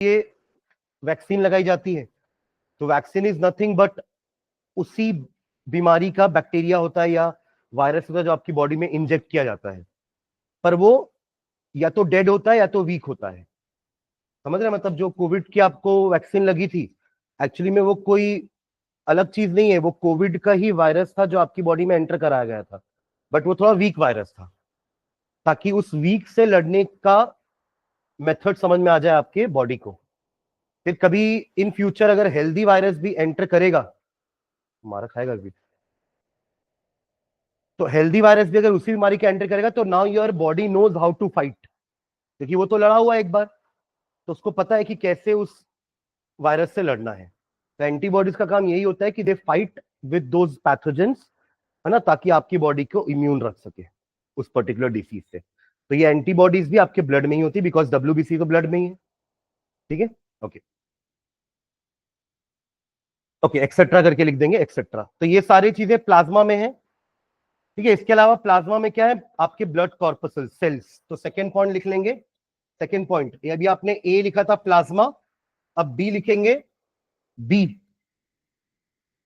ये वैक्सीन लगाई जाती है, तो वैक्सीन इज नथिंग बट उसी बीमारी का बैक्टीरिया होता है या वायरस होता है जो आपकी बॉडी में इंजेक्ट किया जाता है, पर वो या तो डेड होता है या तो वीक होता है। समझ रहे हैं? मतलब जो कोविड की आपको वैक्सीन लगी थी, एक्चुअली में वो कोई अलग चीज नहीं है, वो कोविड का ही वायरस था जो आपकी बॉडी में एंटर कराया गया था, बट वो थोड़ा वीक वायरस था, ताकि उस वीक से लड़ने का मेथड समझ में आ जाए आपके बॉडी को। फिर कभी इन फ्यूचर अगर हेल्दी वायरस भी एंटर करेगा, मारा खाएगा भी, तो हेल्दी वायरस भी अगर उसी बीमारी के एंटर करेगा तो now your body knows how to fight, क्योंकि वो तो लड़ा हुआ है एक बार, तो उसको पता है कि कैसे उस वायरस से लड़ना है। तो एंटीबॉडीज का काम यही होता है कि they fight with those pathogens, है ना, ताकि आपकी बॉडी को इम्यून रख सके उस पर्टिकुलर डिसीज से। तो ये एंटीबॉडीज भी आपके ब्लड में ही होती है, बिकॉज डब्ल्यूबीसी तो ब्लड में ही है। ठीक है, ओके ओके, एक्सेट्रा करके लिख देंगे, एक्सेट्रा। तो ये सारी चीजें प्लाज्मा में है। ठीक है, इसके अलावा प्लाज्मा में क्या है, आपके ब्लड कॉर्पसल सेल्स। तो सेकेंड पॉइंट लिख लेंगे। सेकेंड पॉइंट, अभी आपने ए लिखा था प्लाज्मा, अब बी लिखेंगे, बी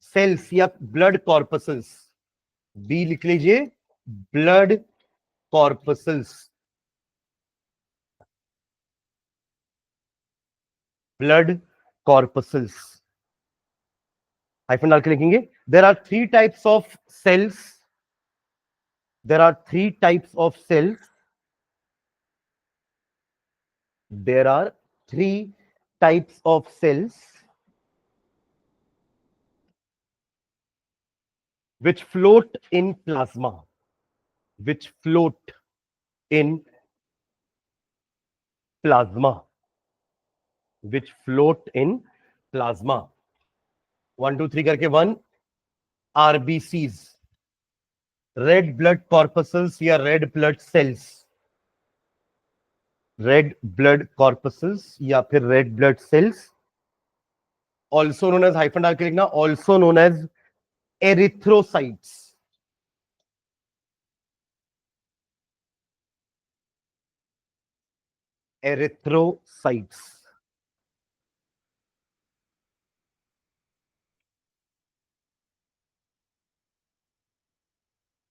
सेल्स या ब्लड कॉर्पसल्स। बी लिख लीजिए, blood corpuscles, blood corpuscles, hyphen डाल के लिखेंगे। There are three types of cells, there are three types of cells, there are three types of cells which float in plasma, which float in plasma, which float in plasma। 1 2 3 करके 1, RBCs, red blood corpuscles या red blood cells, red blood corpuscles या फिर red blood cells, also known as, hyphen डाल के लिखना, also known as erythrocytes, erythrocytes.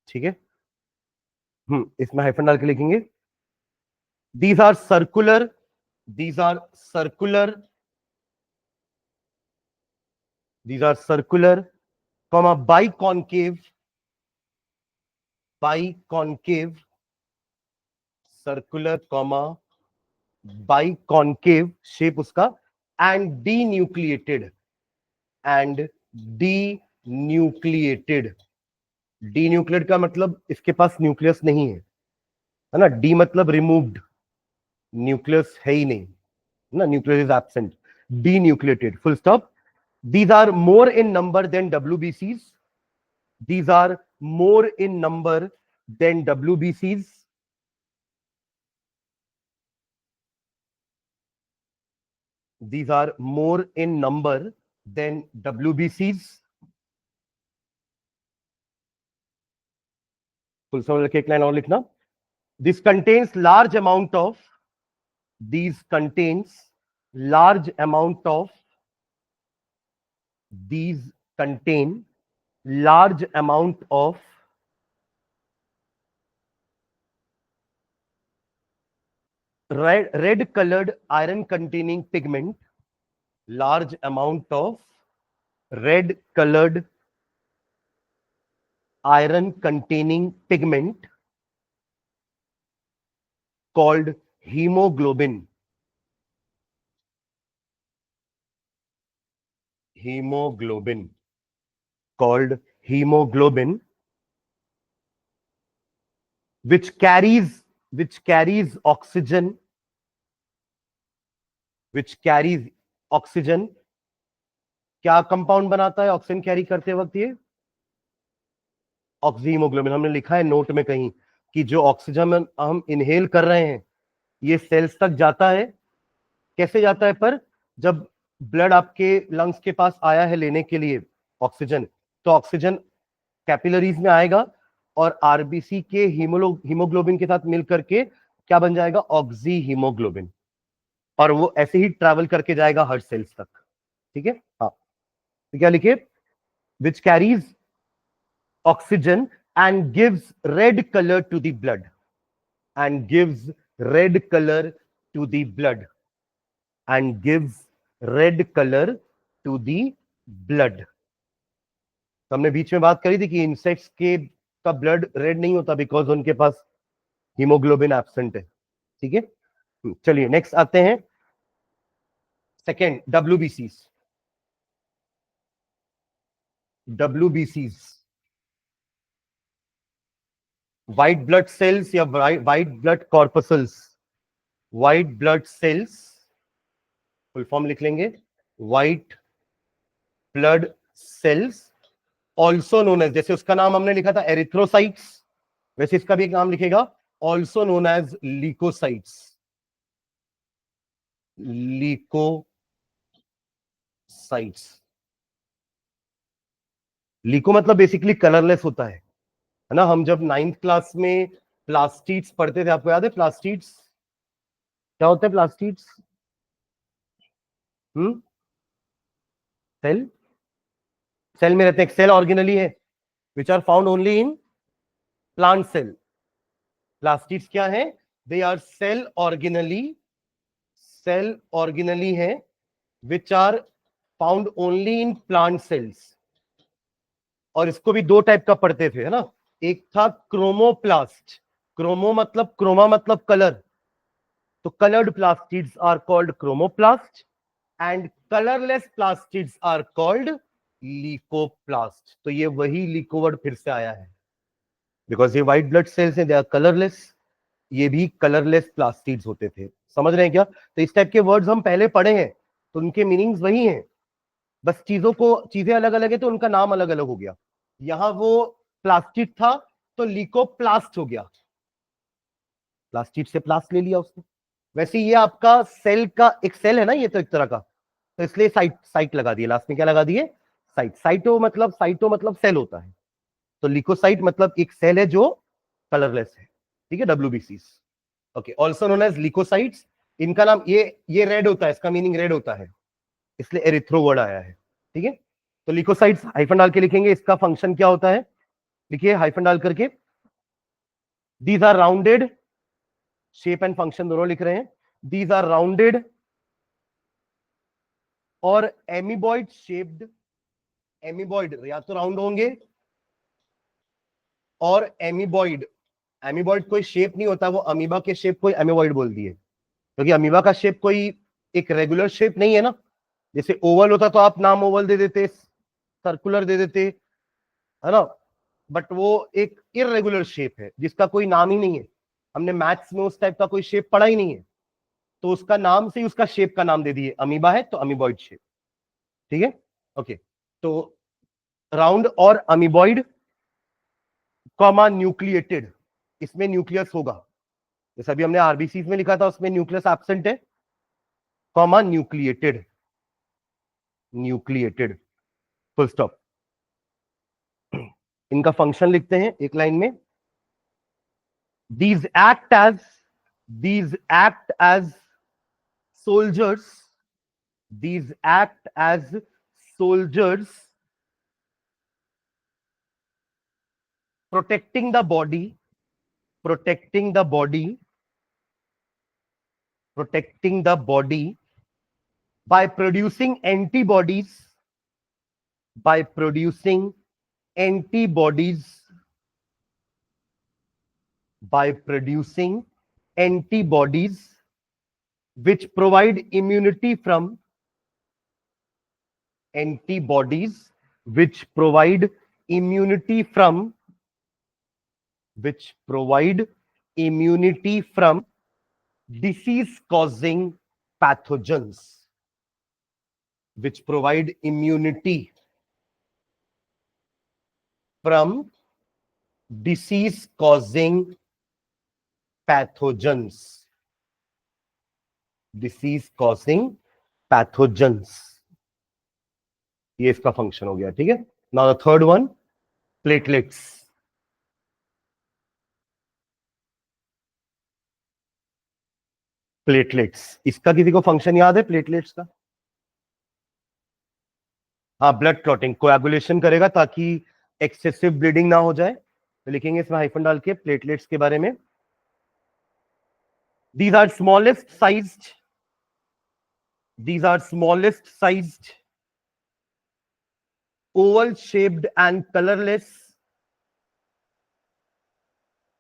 ठीक है, इसमें हाइफन डाल के लिखेंगे। These are circular, these are circular, these are circular comma biconcave, biconcave, circular comma biconcave shape उसका, and denucleated, and denucleated। denucleated का मतलब इसके पास न्यूक्लियस नहीं है ना, डी मतलब रिमूव्ड, न्यूक्लियस है ही नहीं, है ना, nucleus is absent, denucleated, full stop। these are more in number than WBCs, these are more in number than WBCs, these are more in number than WBCs। Full समझ रखिए, एक line और लिखना। this contains large amount of, these contains large amount of, these contain large amount of red colored iron containing pigment, large amount of red colored iron containing pigment called hemoglobin, hemoglobin, called hemoglobin, which carries oxygen, which carries oxygen। क्या compound बनाता है oxygen carry करते वक्त? ये oxyhaemoglobin. हमने लिखा है note में कहीं कि जो ऑक्सीजन हम इनहेल कर रहे हैं ये सेल्स तक जाता है। कैसे जाता है? पर जब ब्लड आपके लंग्स के पास आया है लेने के लिए ऑक्सीजन, तो ऑक्सीजन कैपिलरीज में आएगा और आरबीसी के हीमोग्लोबिन के साथ मिलकर के क्या बन जाएगा? Oxy haemoglobin. और वो ऐसे ही ट्रैवल करके जाएगा हर सेल्स तक, ठीक है। हाँ, तो क्या लिखे, which carries oxygen and gives red colour to the blood, and gives red colour to the blood, and gives red colour to the blood. तो हमने बीच में बात करी थी कि इंसेक्ट्स के का ब्लड रेड नहीं होता बिकॉज उनके पास हीमोग्लोबिन एब्सेंट है, ठीक है। चलिए नेक्स्ट आते हैं, सेकेंड डब्ल्यूबीसीज। डब्ल्यूबीसीज व्हाइट ब्लड सेल्स या white blood corpuscles, white blood cells, full form लिख लेंगे, white blood cells, also known as, जैसे उसका नाम हमने लिखा था एरिथ्रोसाइट्स, वैसे इसका भी एक नाम लिखेगा, ऑल्सो नोन एज लीकोसाइट्स, लीकोसाइट्स। लीको मतलब बेसिकली कलरलेस होता है ना। हम जब 9th क्लास में प्लास्टिड्स पढ़ते थे, आपको याद है प्लास्टिड्स क्या होते हैं? प्लास्टिड्स सेल, सेल में रहते हैं, सेल ऑर्गेनली है which are found only in plant cell. Plastids क्या है? दे आर सेल ऑर्गेनली है which are found only in plant cells. और इसको भी दो टाइप का पढ़ते थे, है ना। एक था क्रोमोप्लास्ट, क्रोमो मतलब क्रोमा मतलब कलर, तो coloured plastids are called chromoplast and colourless plastids are called leucoplast. तो ये वही लीको वर्ड फिर से आया है बिकॉज ये व्हाइट ब्लड सेल्स हैं, दे आर कलरलेस, ये भी कलरलेस प्लास्टिड्स होते थे। समझ रहे हैं क्या? तो इस टाइप के वर्ड्स हम पहले पढ़े हैं, तो उनके मीनिंग्स वही हैं, बस चीजें अलग अलग है तो उनका नाम अलग अलग हो गया। यहां वो प्लास्टिड था तो लीकोप्लास्ट हो गया, प्लास्टिड से प्लास्ट ले लिया उसने। वैसे ये आपका सेल का एक सेल है ना, ये तो एक तरह का, तो इसलिए साइट साइट लगा दिए लास्ट में, क्या लगा दिए? साइट। साइटो मतलब सेल होता है, तो लिकोसाइट मतलब एक सेल है जो कलरलेस है, ठीक है। WBC, okay, also known as leucocytes. इनका नाम ये रेड होता है, इसका मीनिंग रेड होता है, इसलिए एरिथ्रो वर्ड आया है, ठीक है। तो लिकोसाइट्स हाइफन डाल के लिखेंगे, इसका फंक्शन क्या होता है लिखिए हाइफन डाल करके, these are rounded, shape and function दोनों लिख रहे हैं, दीज आर राउंडेड और एमीबॉइड शेप्ड, एमीबॉइड या तो राउंड होंगे और एमीबॉइड, एमीबॉइड कोई शेप नहीं होता, वो अमीबा के शेप को एमीबॉइड बोल दिए, क्योंकि अमीबा का शेप कोई एक रेगुलर शेप नहीं है ना। जैसे ओवल होता तो आप नाम ओवल दे देते, सर्कुलर दे देते, है ना, बट वो एक इरेगुलर शेप है जिसका कोई नाम ही नहीं है। हमने मैथ्स में उस टाइप का कोई शेप पढ़ा ही नहीं है, तो उसका नाम से ही उसका शेप का नाम दे दिए, अमीबा है तो अमीबॉइड शेप, ठीक है। ओके, तो राउंड और अमीबॉइड कॉमा न्यूक्लिएटेड, इसमें न्यूक्लियस होगा, जैसे अभी हमने आरबीसी में लिखा था उसमें न्यूक्लियस एब्सेंट है, comma nucleated, nucleated, full stop. इनका फंक्शन लिखते हैं एक लाइन में, these act as these act as soldiers, these act as soldiers protecting the body, protecting the body, protecting the body by producing antibodies, by producing antibodies, by producing antibodies which provide immunity from, antibodies which provide immunity from, which provide immunity from disease causing pathogens, which provide immunity from disease causing pathogens, disease causing pathogens। ये इसका function हो गया, ठीक है। Now the third one, platelets. Platelets, इसका किसी को function याद है प्लेटलेट्स का? हाँ, ब्लड क्लॉटिंग, कोएगुलेशन करेगा ताकि एक्सेसिव ब्लीडिंग ना हो जाए। तो लिखेंगे इसमें हाइफन डाल के प्लेटलेट्स के बारे में। These are smallest sized, these are smallest sized, oval shaped and colorless.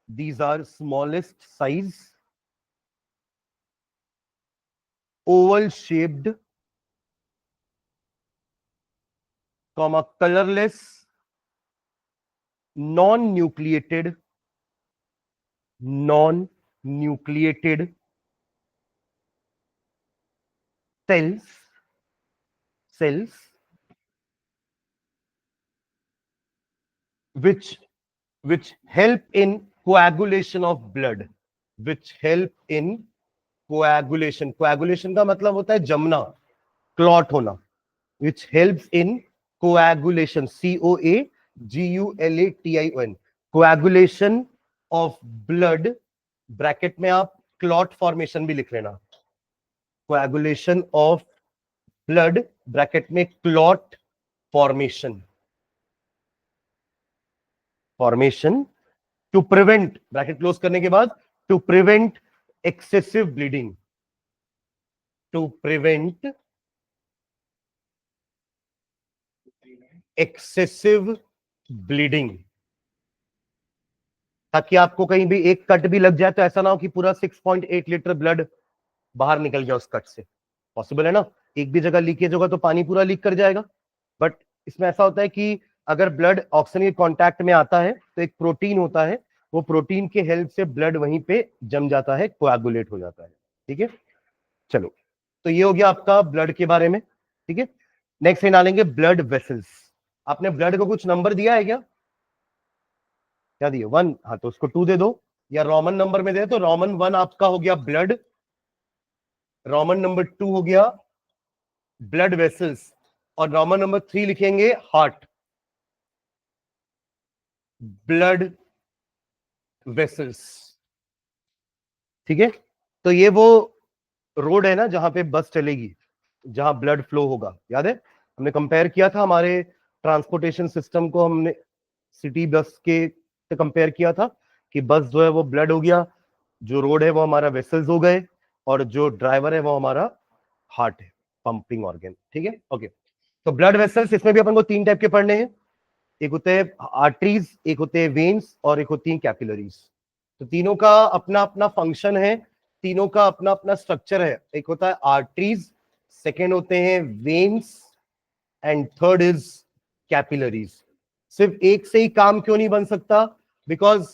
These are smallest size, oval shaped, comma colorless, non-nucleated cells which help in coagulation of blood, which help in coagulation का मतलब होता है जमना, clot होना, which helps in coagulation, coagulation, coagulation of blood, bracket में आप clot formation भी लिख लेना, coagulation of blood ब्रैकेट में clot formation to prevent, bracket close करने के बाद, to prevent excessive bleeding, to prevent excessive bleeding, ताकि आपको कहीं भी एक कट भी लग जाए तो ऐसा ना हो कि पूरा 6.8 लीटर ब्लड बाहर निकल गया उस कट से। पॉसिबल है ना, एक भी जगह लीकेज होगा तो पानी पूरा लीक कर जाएगा। बट इसमें ऐसा होता है कि अगर ब्लड ऑक्सीजन के कांटेक्ट में आता है तो एक प्रोटीन होता है, वो प्रोटीन के हेल्प से ब्लड वहीं पे जम जाता है, कोएगुलेट हो जाता है। ठीक है, चलो, तो ये हो गया आपका ब्लड के बारे में। ठीक है, नेक्स्ट डालेंगे ब्लड वेसल्स। आपने ब्लड को कुछ नंबर दिया है क्या? क्या दिए? 1, हाँ तो उसको 2 दे दो, या रोमन नंबर में दे तो रोमन 1 आपका हो गया ब्लड, रोमन नंबर 2 हो गया ब्लड वेसल्स, और रोमन नंबर 3 लिखेंगे हार्ट, ब्लड वेसल्स। ठीक है, तो ये वो रोड है ना जहां पे बस चलेगी, जहां ब्लड फ्लो होगा। याद है हमने कंपेयर किया था हमारे ट्रांसपोर्टेशन सिस्टम को, हमने सिटी बस के से कंपेयर किया था कि बस जो है वो ब्लड हो गया, जो रोड है वो हमारा वेसल्स हो गए, और जो ड्राइवर है वो हमारा हार्ट है, पंपिंग ऑर्गन। ठीक है, ओके। तो ब्लड वेसल्स, इसमें भी अपन को 3 टाइप के पढ़ने हैं, एक होते हैं आर्टरीज, एक होते हैं वेन्स, और एक होती हैं कैपिलरीज। तो तीनों का अपना अपना फंक्शन है, तीनों का अपना अपना स्ट्रक्चर है। एक होता है आर्टरीज, सेकेंड होते हैं veins, and third is capillaries. सिर्फ एक से ही काम क्यों नहीं बन सकता? बिकॉज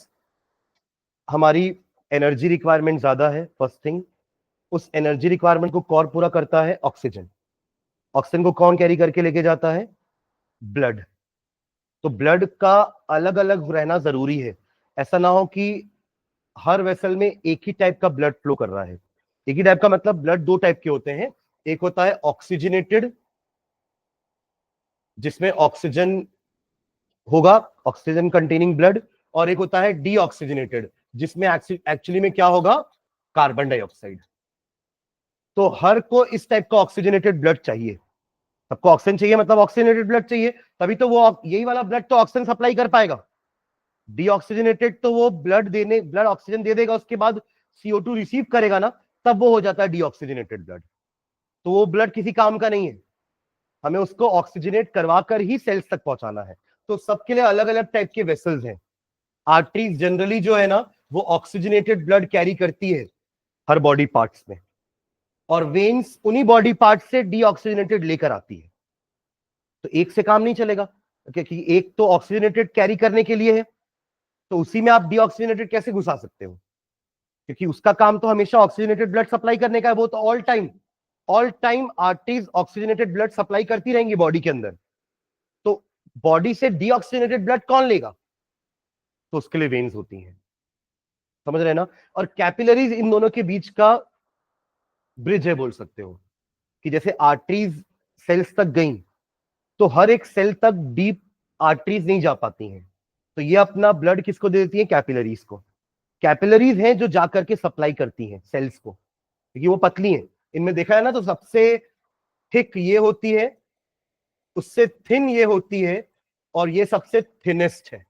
हमारी एनर्जी रिक्वायरमेंट ज्यादा है, फर्स्ट थिंग। उस एनर्जी रिक्वायरमेंट को कौन पूरा करता है? ऑक्सीजन। ऑक्सीजन को कौन कैरी करके लेके जाता है? ब्लड। तो ब्लड का अलग अलग रहना जरूरी है, ऐसा ना हो कि हर वेसल में एक ही टाइप का ब्लड फ्लो कर रहा है। एक ही टाइप का मतलब ब्लड 2 टाइप के होते हैं, एक होता है ऑक्सीजनेटेड, जिसमें ऑक्सीजन होगा, ऑक्सीजन कंटेनिंग ब्लड, और एक होता है डीऑक्सीजनेटेड, जिसमें एक्चुअली में क्या होगा? Carbon dioxide. तो हर को इस टाइप का ऑक्सीजनेटेड ब्लड चाहिए, सबको ऑक्सीजन चाहिए, मतलब ऑक्सीजनेटेड ब्लड चाहिए, तभी तो वो यही वाला ब्लड तो ऑक्सीजन सप्लाई कर पाएगा। डीऑक्सीजनेटेड तो वो ब्लड ऑक्सीजन दे देगा, उसके बाद CO2 रिसीव करेगा ना, तब वो हो जाता है डीऑक्सीजनेटेड ब्लड। तो वो ब्लड किसी काम का नहीं है, हमें उसको ऑक्सीजनेट करवा कर ही सेल्स तक पहुंचाना है। तो सबके लिए अलग अलग टाइप के वेसल्स हैं। आर्टरीज जनरली जो है ना, वो ऑक्सीजनेटेड ब्लड कैरी करती है हर बॉडी पार्ट्स में, और वेन्स उन्हीं बॉडी पार्ट्स से डीऑक्सीजनेटेड लेकर आती है। तो एक से काम नहीं चलेगा, क्योंकि एक तो ऑक्सीजनेटेड कैरी करने के लिए है, तो उसी में आप डीऑक्सीजनेटेड कैसे घुसा सकते हो? क्योंकि उसका काम तो हमेशा ऑक्सीजनेटेड ब्लड सप्लाई करने का है, वो तो all time arteries oxygenated blood supply करती रहेंगी बॉडी के अंदर। तो बॉडी से डीऑक्सीजनेटेड ब्लड कौन लेगा? तो उसके लिए वेन्स होती हैं, समझ रहे हैं ना। और कैपिलरीज इन दोनों के बीच का ब्रिज है, बोल सकते हो कि जैसे आर्टरीज सेल्स तक गई, तो हर एक सेल तक डीप आर्टरीज नहीं जा पाती हैं, तो ये अपना ब्लड किसको दे देती है? कैपिलरीज को। कैपिलरीज हैं जो जाकर के सप्लाई करती हैं सेल्स को। क्योंकि वो पतली है। इनमें देखा है ना, तो सबसे थिक ये होती है, उससे थिन ये होती है, और ये सबसे थिनेस्ट है।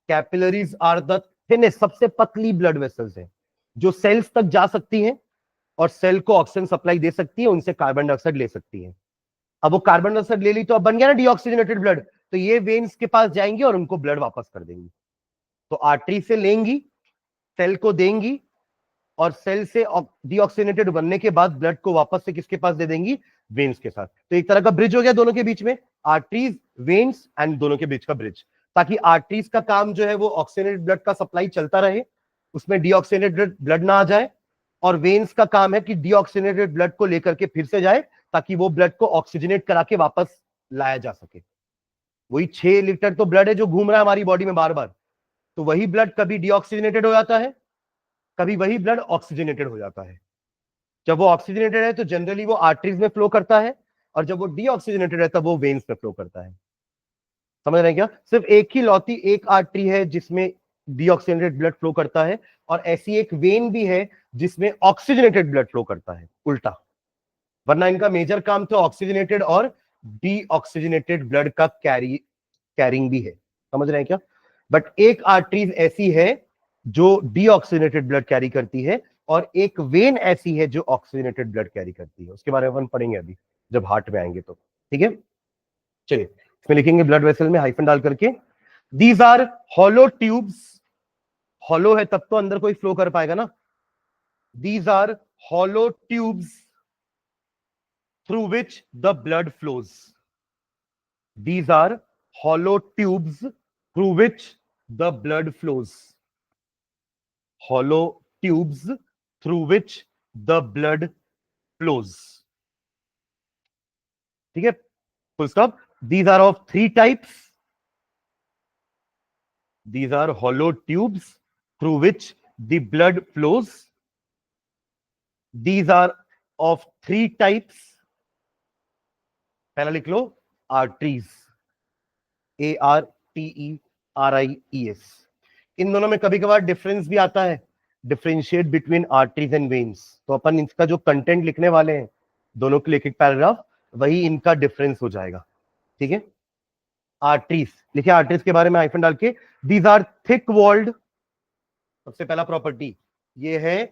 कैपिलरीज आर द थिनेस्ट, सबसे पतली ब्लड वेसल्स है जो सेल्स तक जा सकती हैं और सेल को ऑक्सीजन सप्लाई दे सकती है, उनसे कार्बन डाइऑक्साइड ले सकती है। अब वो कार्बन डाइऑक्साइड ले ली तो अब बन गया ना डीऑक्सीजनेटेड ब्लड, तो ये वेन्स के पास जाएंगी और उनको ब्लड वापस कर देंगी। तो आर्टरी से लेंगी, सेल को देंगी, और सेल से डीऑक्सीजनेटेड बनने के बाद ब्लड को वापस से किसके पास दे देंगी? वेन्स के साथ। तो एक तरह का ब्रिज हो गया दोनों के बीच में, आर्टरीज, वेन्स एंड दोनों के बीच का ब्रिज। ताकि आर्टरीज का काम जो है वो ऑक्सीजनेटेड ब्लड का सप्लाई चलता रहे, उसमें डीऑक्सीजनेटेड ब्लड ना आ जाए, और वेन्स का काम है कि डीऑक्सीजनेटेड ब्लड को लेकर के फिर से जाए, ताकि वो ब्लड को ऑक्सीजनेट करा के वापस लाया जा सके। वही 6 लीटर तो ब्लड है जो घूम रहा है हमारी बॉडी में बार बार, तो वही ब्लड कभी डीऑक्सीजनेटेड हो जाता है, कभी वही ब्लड ऑक्सीजनेटेड हो जाता है। जब वो ऑक्सीजनेटेड है तो जनरली वो आर्टरीज में फ्लो करता है, और जब वो डीऑक्सीजनेटेड है तब वो वेन्स में फ्लो करता है। समझ रहे हैं क्या? सिर्फ एक ही लौती एक आर्टरी है जिसमें डीऑक्सीजनेटेड ब्लड फ्लो करता है, और ऐसी एक वेन भी है जिसमें ऑक्सीजनेटेड ब्लड फ्लो करता है, उल्टा। वरना इनका मेजर काम तो ऑक्सीजनेटेड और डीऑक्सीजनेटेड ब्लड का कैरिंग भी है। समझ रहे हैं क्या? बट एक आर्टरीज ऐसी है जो डीऑक्सीजनेटेड ब्लड कैरी करती है, और एक वेन ऐसी है जो ऑक्सीजनेटेड ब्लड कैरी करती है। उसके बारे में अपन पढ़ेंगे अभी जब हार्ट में आएंगे तो। ठीक है, चलिए इसमें लिखेंगे ब्लड वेसल में हाइफन डाल करके, these are hollow tubes. Hollow है तब तो अंदर कोई फ्लो कर पाएगा ना। These are hollow tubes through which the blood flows. These are hollow tubes through which the blood flows. Hollow tubes through which the blood flows. ठीक है, full stop. These are of 3 types. These are hollow tubes through which the blood flows. These are of 3 types. पहला लिख लो, arteries. ARTERIES. इन दोनों में कभी कभार difference भी आता है, differentiate between arteries and veins. तो अपन इसका जो कंटेंट लिखने वाले हैं दोनों के लिए एक पैराग्राफ, वही इनका डिफरेंस हो जाएगा। ठीक है, आर्टरीज लिखे, आर्टरीज के बारे में हाइफन डाल के, दीज आर थिक वॉल्ड। सबसे पहला प्रॉपर्टी ये है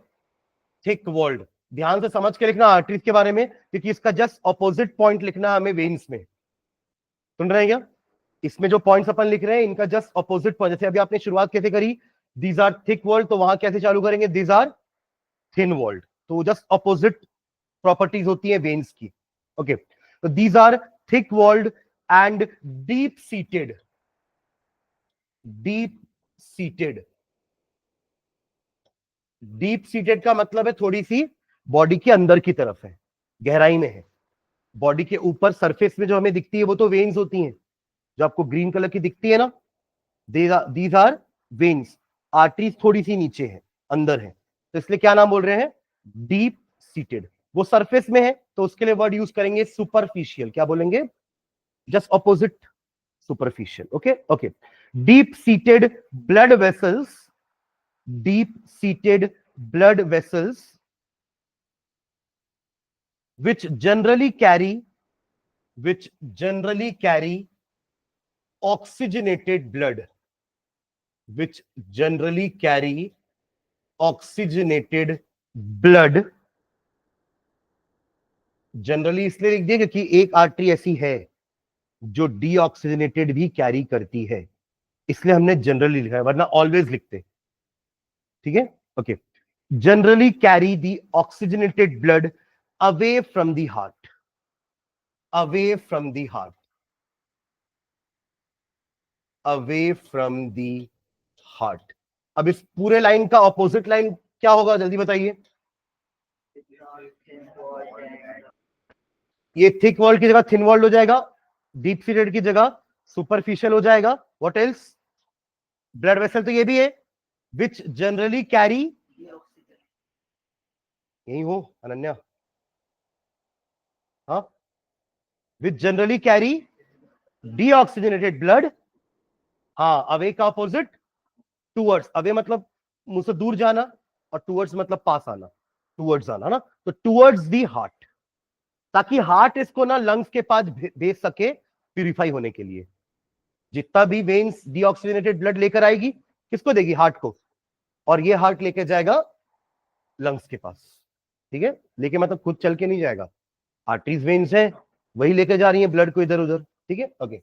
थिक वॉल्ड। ध्यान से समझ के लिखना आर्टरीज के बारे में, क्योंकि इसका जस्ट ऑपोजिट पॉइंट लिखना हमें वेन्स में। सुन रहे हैं क्या? इसमें जो पॉइंट्स अपन लिख रहे हैं इनका जस्ट ऑपोजिट पॉइंट। जैसे अभी आपने शुरुआत कैसे करी, दीज आर थिक वॉल्ड, तो वहां कैसे चालू करेंगे, दीज आर थिन वॉल्ड। तो जस्ट ऑपोजिट प्रॉपर्टीज होती है वेन्स की। ओके, तो these are thick walled and deep seated. Deep seated, deep seated का मतलब है थोड़ी सी बॉडी के अंदर की तरफ है, गहराई में है। बॉडी के ऊपर सरफेस में जो हमें दिखती है वो तो वेन्स होती हैं, जो आपको ग्रीन कलर की दिखती है ना, दीज आर वेन्स। आर्टरीज थोड़ी सी नीचे है, अंदर है, तो इसलिए क्या नाम बोल रहे हैं, डीप सीटेड। वो सरफेस में है तो उसके लिए वर्ड यूज करेंगे सुपरफिशियल। क्या बोलेंगे, just opposite superficial. Okay okay, deep seated blood vessels, deep seated blood vessels which generally carry oxygenated blood, which generally carry oxygenated blood। Generally इसलिए लिख दिया क्योंकि एक आर्टरी ऐसी है जो डीऑक्सीजनेटेड भी कैरी करती है, इसलिए हमने जनरली लिखा है, वरना ऑलवेज लिखते। ठीक है, okay, generally carry the oxygenated blood away from the heart, away from the heart, away from the heart. अब इस पूरे लाइन का ऑपोजिट लाइन क्या होगा, जल्दी बताइए। ये थिक वॉल की जगह थिन वॉल हो जाएगा, डीप सीटेड की जगह सुपरफिशियल हो जाएगा। व्हाट एल्स, ब्लड वेसल तो ये भी है, विच जनरली कैरी, यही हो अनन्या, हाँ, which generally carry deoxygenated blood. हाँ, अवे का अपोजिट टूवर्ड्स। अवे मतलब मुझसे दूर जाना, और टूवर्ड्स मतलब पास आना। टूवर्ड्स आना ना, तो टूवर्ड्स दी हार्ट, ताकि हार्ट इसको ना लंग्स के पास भेज सके प्यूरिफाई होने के लिए। जितना भी वेन्स डीऑक्सीजनेटेड ब्लड लेकर आएगी, किसको देगी? हार्ट को, और ये हार्ट लेके जाएगा लंग्स के पास। ठीक है, लेके मतलब खुद चल के नहीं जाएगा, आर्टरीज वेन्स है वही लेके जा रही है ब्लड को इधर उधर। ठीक है, ओके।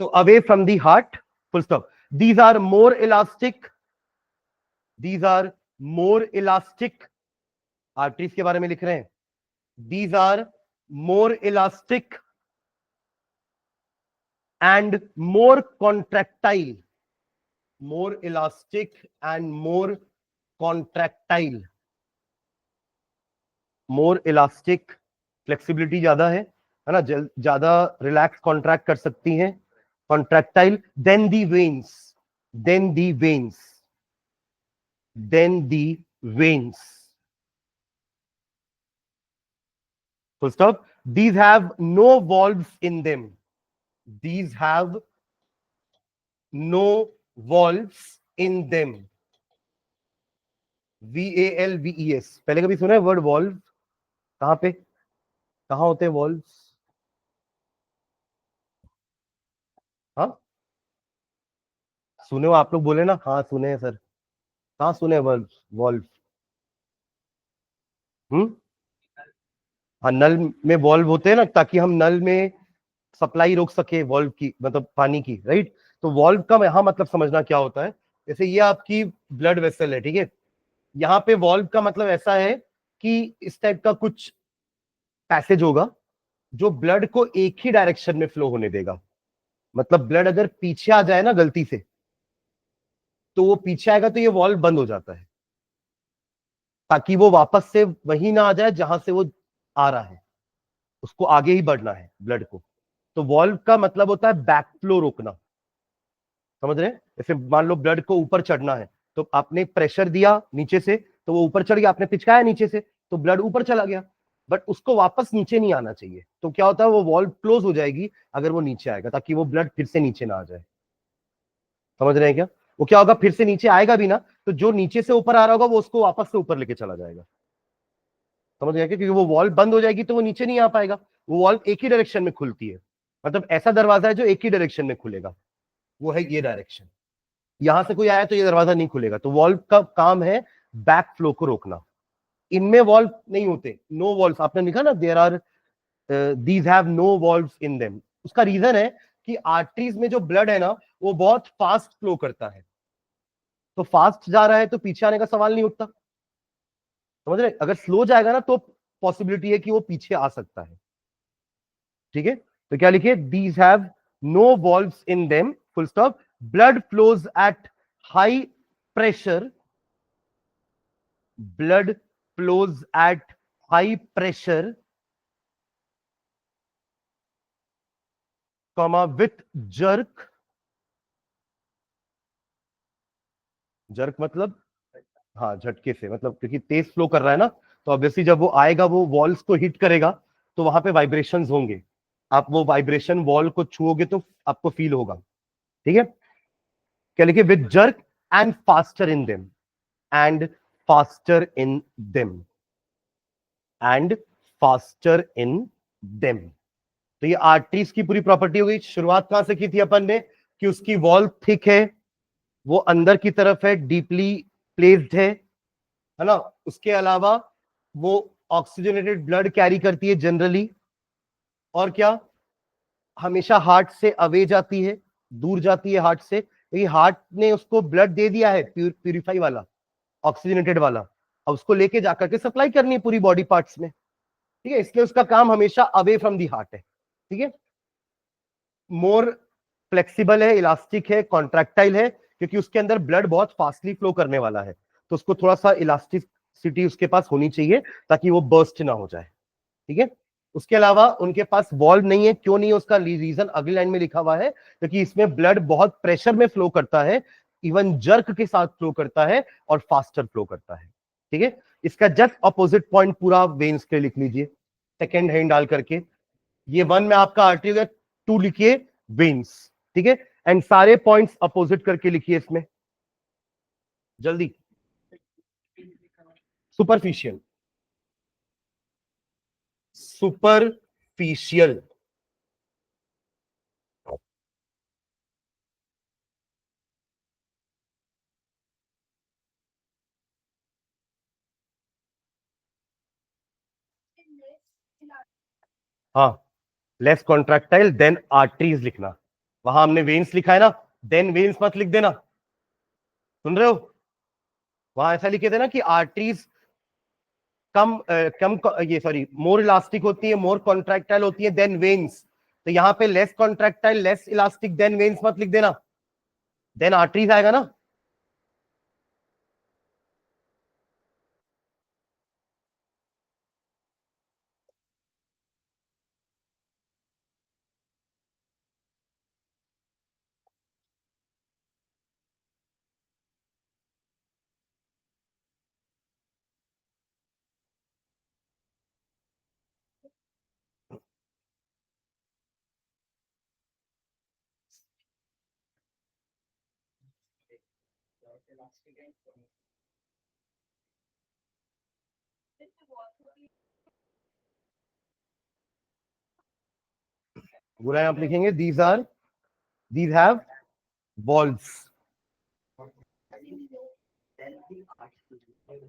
तो away from the heart, full stop. These are more elastic, these are more elastic, arteries के बारे में लिख रहे हैं। These are more elastic and more contractile, more elastic and more contractile. More elastic, flexibility ज्यादा है ना, ज्यादा रिलैक्स कॉन्ट्रैक्ट कर सकती हैं। Contractile, then the veins, then the veins, then the veins, full stop. These have no valves in them, these have no valves in them, VALVES। पहले कभी सुना है वर्ड वॉल्व? कहां पे, कहां होते हैं वॉल्व्स? हाँ सुने हो आप लोग, बोले ना हाँ सुने हैं सर। कहां सुने वर्ल्व, वॉल्व? हम्म, हाँ नल में वॉल्व होते हैं ना, ताकि हम नल में सप्लाई रोक सके वॉल्व की, मतलब पानी की, राइट। तो वॉल्व का यहां मतलब समझना क्या होता है। जैसे ये आपकी ब्लड वेसल है, ठीक है, यहाँ पे वॉल्व का मतलब ऐसा है कि इस टाइप का कुछ पैसेज होगा जो ब्लड को एक ही डायरेक्शन में फ्लो होने देगा। मतलब ब्लड अगर पीछे आ जाए ना गलती से, तो वो पीछे आएगा तो ये वॉल्व बंद हो जाता है, ताकि वो वापस से वही ना आ जाए जहां से वो आ रहा है, उसको आगे ही बढ़ना है ब्लड को। तो वॉल्व का मतलब होता है बैक फ्लो रोकना, समझ रहे हैं? जैसे मान लो ब्लड को ऊपर चढ़ना है, तो आपने प्रेशर दिया नीचे से, तो वो ऊपर चढ़ गया, आपने पिचकाया नीचे से, तो ब्लड ऊपर चला गया, बट उसको वापस नीचे नहीं आना चाहिए। तो क्या होता है, वो वॉल्व क्लोज हो जाएगी अगर वो नीचे आएगा, ताकि वो ब्लड फिर से नीचे ना आ जाए। समझ रहे हैं क्या? वो क्या होगा, फिर से नीचे आएगा भी ना, तो जो नीचे से ऊपर आ रहा होगा वो उसको वापस से ऊपर लेके चला जाएगा। समझ गया क्या? क्योंकि वो वॉल्व बंद हो जाएगी तो वो नीचे नहीं आ पाएगा। वो वॉल्व एक ही डायरेक्शन में खुलती है, मतलब ऐसा दरवाजा है जो एक ही डायरेक्शन में खुलेगा, वो है ये डायरेक्शन। यहां से कोई आया तो ये दरवाजा नहीं खुलेगा। तो वॉल्व का काम है बैक फ्लो को रोकना। इनमें वॉल्व नहीं होते, नो वॉल्व। आपने लिखा ना there are, these have no valve in them. उसका रीजन है कि आर्टरीज में जो ब्लड है ना, वो बहुत फास्ट फ्लो करता है। तो फास्ट जा रहा है तो पीछे आने का सवाल नहीं उठता, समझ रहे? अगर स्लो जाएगा ना तो पॉसिबिलिटी है कि वो पीछे आ सकता है। ठीक है, तो क्या लिखिए, these have no valves in them, full stop. Blood flows at high pressure, blood flows at high pressure, comma with jerk, jerk मतलब हाँ झटके से, मतलब क्योंकि तेज फ्लो कर रहा है ना, तो ऑब्वियसली जब वो आएगा वो वॉल्स को हिट करेगा, तो वहां पे वाइब्रेशंस होंगे। आप वो वाइब्रेशन वॉल को छुओगे तो आपको फील होगा। ठीक है, क्या लिखिए, with jerk and faster in them, and faster in them, and faster in them. तो ये आर्टरीज की पूरी प्रॉपर्टी हो गई। शुरुआत कहां से की थी अपन ने, कि उसकी वॉल थिक है, वो अंदर की तरफ है, डीपली प्लेस्ड है ना। उसके अलावा वो ऑक्सीजनेटेड ब्लड कैरी करती है जनरली, और क्या, हमेशा हार्ट से अवे जाती है, दूर जाती है हार्ट से, क्योंकि हार्ट ने उसको ब्लड दे दिया है प्यूरिफाई वाला, ऑक्सीजनेटेड वाला। अब उसको लेके जाकर के सप्लाई करनी है पूरी बॉडी पार्ट्स में। ठीक है, इसलिए उसका काम हमेशा अवे फ्रॉम दी हार्ट है। ठीक है, मोर फ्लेक्सिबल है, इलास्टिक है, कॉन्ट्रैक्टाइल है, क्योंकि उसके अंदर ब्लड बहुत फास्टली फ्लो करने वाला है, तो उसको थोड़ा सा इलास्टिसिटी उसके पास होनी चाहिए, ताकि वो बर्स्ट ना हो जाए। ठीक है, उसके अलावा उनके पास वॉल्व नहीं है। क्यों नहीं है, उसका रीजन अगली लाइन में लिखा हुआ है, क्योंकि इसमें ब्लड बहुत प्रेशर में फ्लो करता है, इवन जर्क के साथ फ्लो करता है, और फास्टर फ्लो करता है। ठीक है, इसका जस्ट अपोजिट पॉइंट पूरा वेन्स के लिख लीजिए, सेकेंड हैंड डाल करके। ये वन में आपका आर्टरी हो गया, टू लिखिए वेन्स। ठीक है, एंड सारे पॉइंट्स अपोजिट करके लिखिए इसमें जल्दी। Superficial, superficial. हाँ, लेस कॉन्ट्रैक्टाइल देन आर्टरीज लिखना। वहां हमने वेन्स लिखा है ना, देन वेन्स मत लिख देना, सुन रहे हो? वहां ऐसा लिखे थे ना कि आर्टरीज ये सॉरी मोर इलास्टिक होती है, मोर कॉन्ट्रैक्टाइल होती है देन वेन्स। तो यहाँ पे less contractile less elastic than veins मत लिख देना, देन आर्टरीज आएगा ना। बुरा आप लिखेंगे दीज हैव वॉल्स।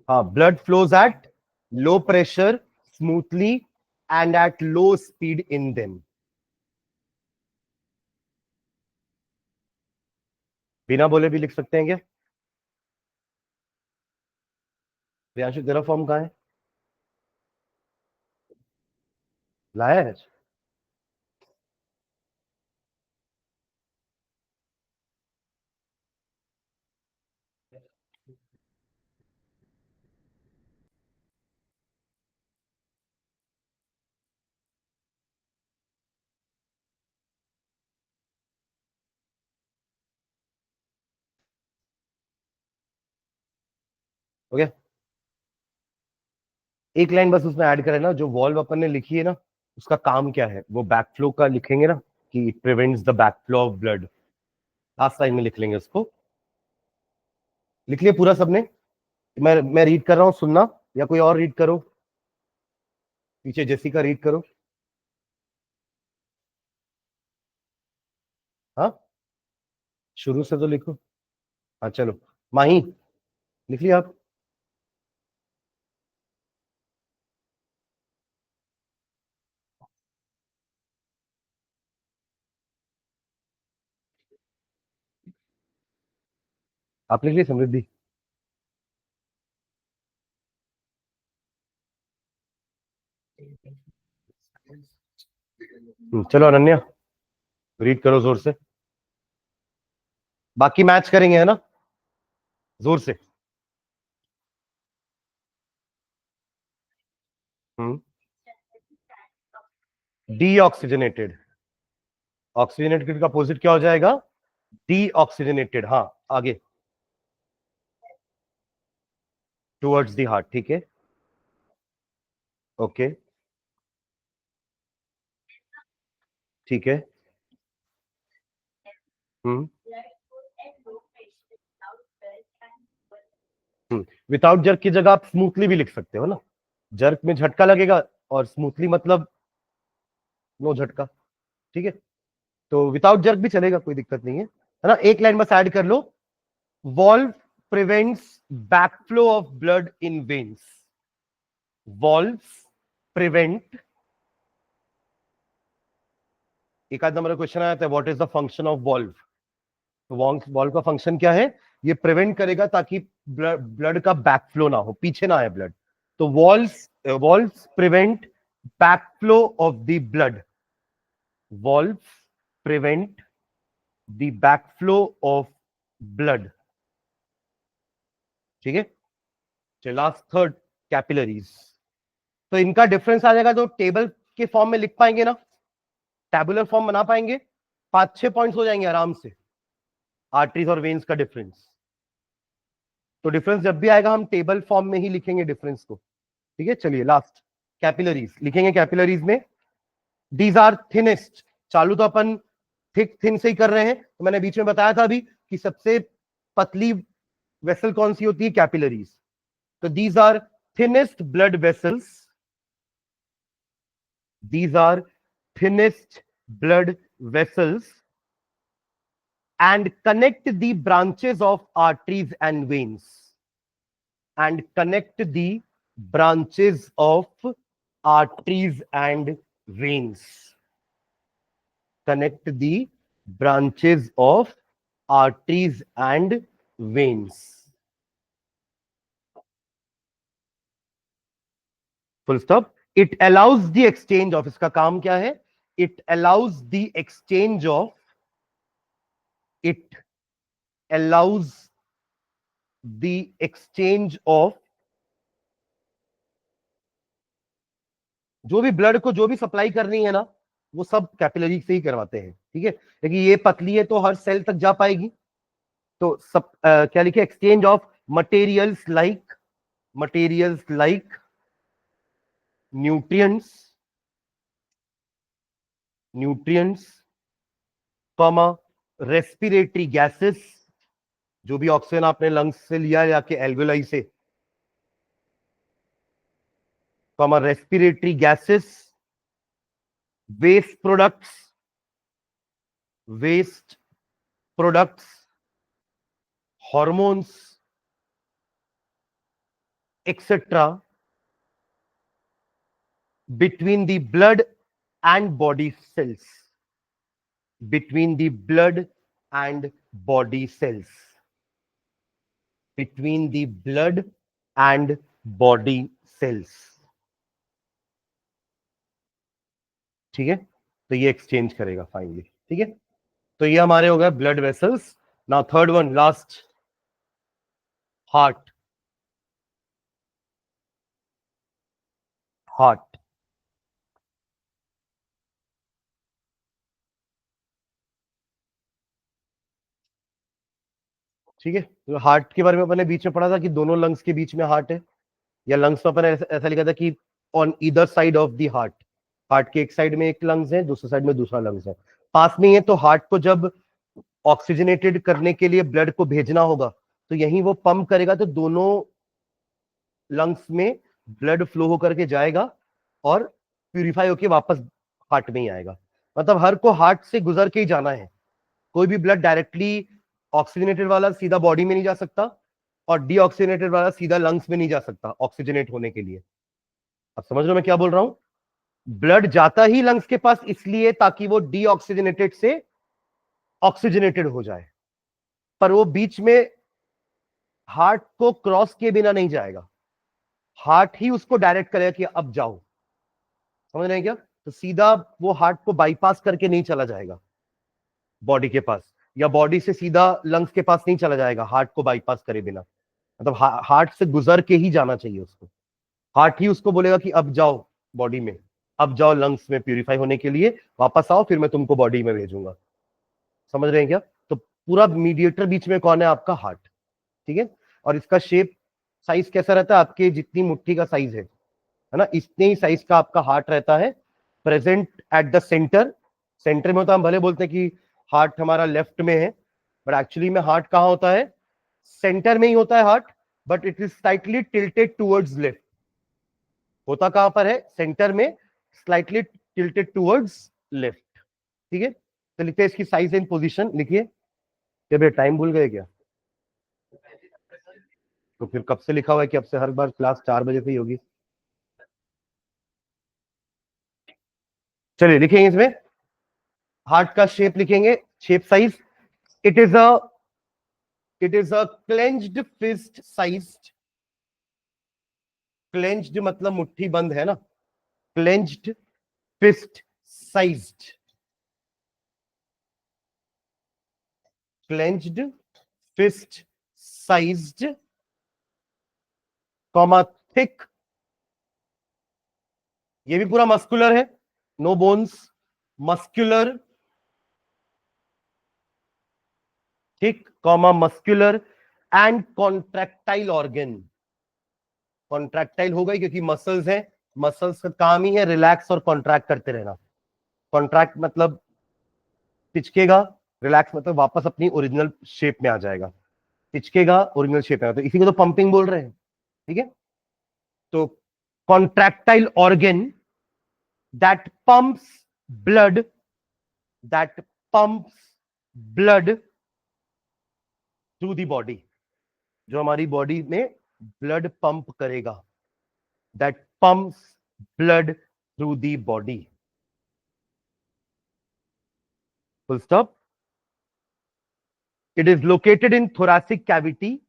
हाँ, blood flows at low pressure smoothly and at low speed in them. बिना बोले भी लिख सकते हैं क्या? प्रियांशु तेरा फॉर्म कहाँ है? लाया है? ओके, एक लाइन बस उसमें ऐड करें ना, जो वॉल्व अपन ने लिखी है ना, उसका काम क्या है वो बैकफ्लो का लिखेंगे ना, कि it prevents the backflow of blood. Last line में लिख लेंगे उसको। लिख लिया पूरा सबने? मैं रीड कर रहा हूँ, सुनना, या कोई और रीड करो, पीछे जेसिका रीड करो। हाँ, शुरू से तो लिखो। हाँ चलो, माही लिख लिया आप लिख लिया समृद्धि? चलो अनन्या रीड करो जोर से, बाकी मैच करेंगे है ना, जोर से। डीऑक्सीजनेटेड, ऑक्सीजनेटेड का अपोजिट क्या हो जाएगा? डीऑक्सीजनेटेड। हाँ, आगे टुवर्ड्स द हार्ट, ठीक है, ओके, ठीक है। हम्म विदाउट जर्क की जगह आप स्मूथली भी लिख सकते हो ना, जर्क में झटका लगेगा, और स्मूथली मतलब नो झटका, ठीक है। तो विदाउट जर्क भी चलेगा, कोई दिक्कत नहीं है ना। एक लाइन बस ऐड कर लो, valve prevents backflow of blood in veins. Valve prevent, एक आध नंबर का क्वेश्चन आया था, what is the function of valve? तो वॉल्व का फंक्शन क्या है? ये प्रिवेंट करेगा ताकि ब्लड का बैकफ्लो ना हो, पीछे ना आए ब्लड। तो valves prevent backflow of the blood, valves prevent the backflow of blood, ठीक है। चलिए लास्ट थर्ड, कैपिलरीज। तो इनका डिफरेंस आ जाएगा, तो टेबल के फॉर्म में लिख पाएंगे ना, टेबुलर फॉर्म बना पाएंगे, 5-6 पॉइंट्स हो जाएंगे आराम से, आर्टरीज और वेन्स का डिफरेंस। तो डिफरेंस जब भी आएगा हम टेबल फॉर्म में ही लिखेंगे डिफरेंस को, ठीक है। चलिए लास्ट, कैपिलरीज लिखेंगे। कैपिलरीज में दीज आर थिनेस्ट, चालू तो अपन थिक थिन से ही कर रहे हैं, तो मैंने बीच में बताया था अभी कि सबसे पतली वेसल कौन सी होती है? कैपिलरीज। तो these are thinnest blood vessels These are thinnest blood vessels and connect the branches of arteries and veins. And connect the branches of arteries and veins. Connect the branches of arteries and veins. Full stop. It allows the exchange of, इसका काम क्या है? It allows the exchange of, it allows the exchange of, जो भी blood को जो भी supply करनी है ना, वो सब कैपिलरी से ही करवाते हैं, ठीक है। लेकिन ये पतली है तो हर सेल तक जा पाएगी, तो सब क्या लिखे? Exchange of materials like nutrients, comma respiratory gases, जो भी ऑक्सीजन आपने लंग्स से लिया या के एल्वेलाई से, comma respiratory gases, waste products, hormones, etc. between the blood and body cells. Between the blood and body cells. Between the blood and body cells. ठीक है, तो ये एक्सचेंज करेगा फाइनली, ठीक है। तो ये हमारे हो गए blood vessels. Now third one, last, heart. Heart, ठीक है। तो हार्ट के बारे में अपने बीच में पढ़ा था कि दोनों लंग्स के बीच में हार्ट है, या लंग्स में अपने ऐसा लिखा था कि on either side of the heart. Heart के एक साइड में एक लंग्स है, दूसरे साइड में दूसरा लंग्स है, पास में है। तो हार्ट को जब ऑक्सीजनेटेड करने के लिए ब्लड को भेजना होगा तो यहीं वो पंप करेगा, तो दोनों लंग्स में ब्लड फ्लो होकर के जाएगा और प्यूरिफाई होकर वापस हार्ट में ही आएगा। मतलब हर को हार्ट से गुजर के ही जाना है। कोई भी ब्लड डायरेक्टली ऑक्सीजनेटेड वाला सीधा बॉडी में नहीं जा सकता और डीऑक्सीजनेटेड वाला सीधा लंग्स में नहीं जा सकता ऑक्सीजनेट होने के लिए। अब समझ लो मैं क्या बोल रहा हूं? ब्लड जाता ही लंग्स के पास इसलिए ताकि वो डीऑक्सीजनेटेड से ऑक्सीजनेटेड हो जाए, पर वो बीच में हार्ट को क्रॉस किए बिना नहीं जाएगा। हार्ट ही उसको डायरेक्ट करेगा कि अब जाओ। समझ रहे हैं क्या? तो सीधा वो हार्ट को बाईपास करके नहीं चला जाएगा बॉडी के पास, या बॉडी से सीधा लंग्स के पास नहीं चला जाएगा हार्ट को बाईपास करे बिना। मतलब हार्ट से गुजर के ही जाना चाहिए उसको। हार्ट ही उसको बोलेगा कि अब जाओ बॉडी में, अब जाओ लंग्स में प्यूरिफाई होने के लिए, वापस आओ, फिर मैं तुमको बॉडी में भेजूंगा। समझ रहे हैं क्या? तो पूरा मीडिएटर बीच में कौन है? आपका हार्ट, ठीक है। और इसका शेप साइज कैसा रहता है? आपके जितनी मुट्ठी का साइज है ना, इतने ही साइज का आपका हार्ट रहता है, present at the centre. Centre में होता है, हम भले बोलते हैं कि हार्ट हमारा लेफ्ट में है, बट एक्चुअली में हार्ट कहां होता है? सेंटर में ही होता है heart, but it is slightly tilted towards left. होता कहां पर है? सेंटर में, स्लाइटली टिल्टेड टुवर्ड्स लेफ्ट, ठीक है। तो लिखते हैं इसकी साइज इन पोजीशन, लिखिए। क्या भैया टाइम भूल गए क्या? तो फिर कब से लिखा हुआ है कि अब से हर बार क्लास 4 बजे से ही होगी? चलिए लिखेंगे इसमें हार्ट का शेप, लिखेंगे shape size. It is a clenched fist sized. Clenched मतलब मुट्ठी बंद है ना, clenched fist sized. Clenched fist sized, comma thick. ये भी पूरा मस्कुलर है, no bones, muscular, thick, comma muscular and contractile organ. Contractile होगा ही क्योंकि मसल्स है, मसल्स का काम ही है रिलैक्स और कॉन्ट्रैक्ट करते रहना। कॉन्ट्रैक्ट मतलब पिचकेगा, रिलैक्स मतलब वापस अपनी ओरिजिनल शेप में आ जाएगा। पिचकेगा, ओरिजिनल शेप में, तो इसी को तो पंपिंग बोल रहे हैं, ठीक है। तो contractile organ that pumps blood that pumps blood through the body, जो हमारी बॉडी में ब्लड पंप करेगा, that pumps blood through the body. Full stop. It is located in thoracic cavity.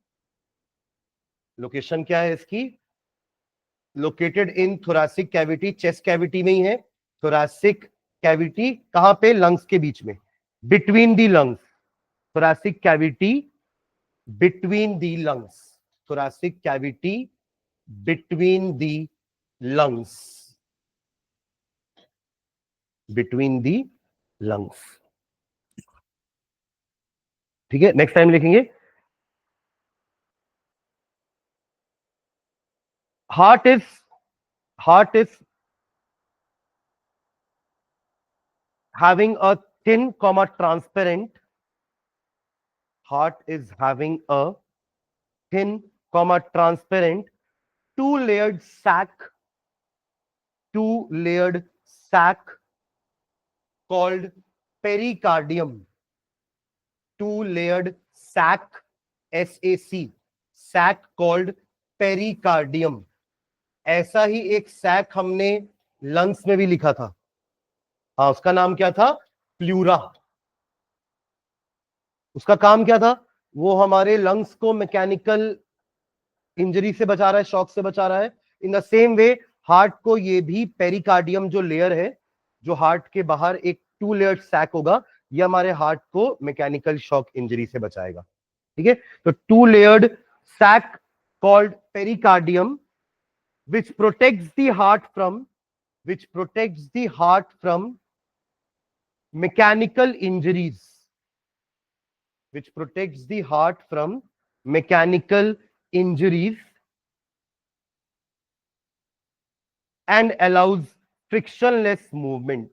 Location क्या है इसकी? Located in thoracic cavity, chest cavity में ही है। Thoracic cavity कहां पे? लंग्स के बीच में, between the lungs. Thoracic cavity between the lungs, thoracic cavity between the lungs, between the lungs. ठीक है, नेक्स्ट टाइम लिखेंगे। Heart is having a thin comma transparent, heart is having a thin comma transparent two layered sac called pericardium, two layered sac, sac called pericardium। ऐसा ही एक sac हमने lungs में भी लिखा था, हाँ, उसका नाम क्या था? प्लूरा। उसका काम क्या था? वो हमारे लंग्स को मैकेनिकल इंजरी से बचा रहा है, शॉक से बचा रहा है। In the same way heart को ये भी पेरिकार्डियम जो लेयर है, जो हार्ट के बाहर एक टू लेयर्ड सैक होगा, ये हमारे हार्ट को मैकेनिकल शॉक इंजरी से बचाएगा। ठीक है, तो two layered sac called pericardium which protects the heart from mechanical injuries, which protects the heart from mechanical injuries and allows frictionless movement,